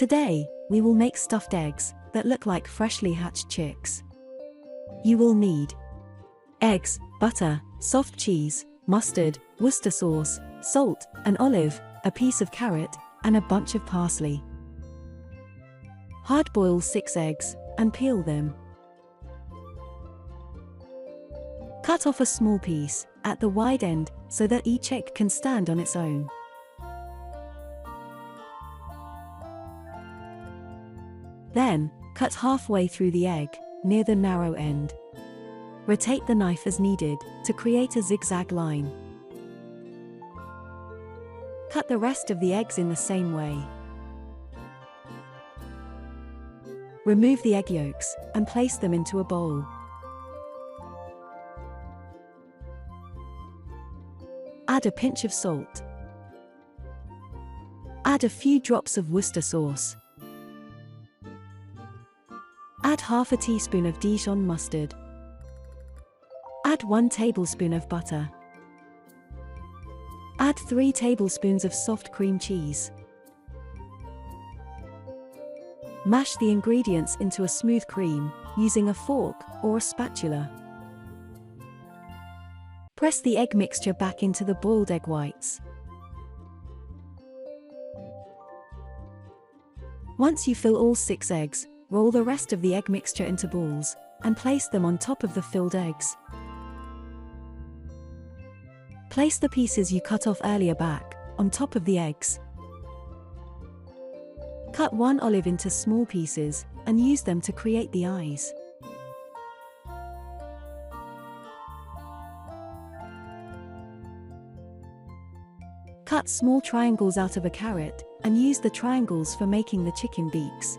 Today, we will make stuffed eggs that look like freshly hatched chicks. You will need eggs, butter, soft cheese, mustard, Worcester sauce, salt, an olive, a piece of carrot, and a bunch of parsley. Hard-boil 6 eggs, and peel them. Cut off a small piece, at the wide end, so that each egg can stand on its own. Then, cut halfway through the egg, near the narrow end. Rotate the knife as needed, to create a zigzag line. Cut the rest of the eggs in the same way. Remove the egg yolks, and place them into a bowl. Add a pinch of salt. Add a few drops of Worcester sauce. Add half a teaspoon of Dijon mustard. Add 1 tablespoon of butter. Add 3 tablespoons of soft cream cheese. Mash the ingredients into a smooth cream, using a fork or a spatula. Press the egg mixture back into the boiled egg whites. Once you fill all 6 eggs, roll the rest of the egg mixture into balls, and place them on top of the filled eggs. Place the pieces you cut off earlier back, on top of the eggs. Cut 1 olive into small pieces, and use them to create the eyes. Cut small triangles out of a carrot, and use the triangles for making the chicken beaks.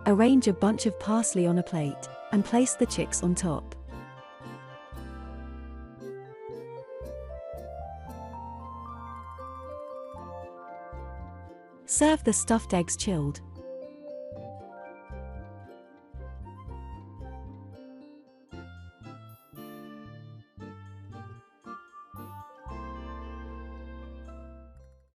Arrange a bunch of parsley on a plate, and place the chicks on top. Serve the stuffed eggs chilled.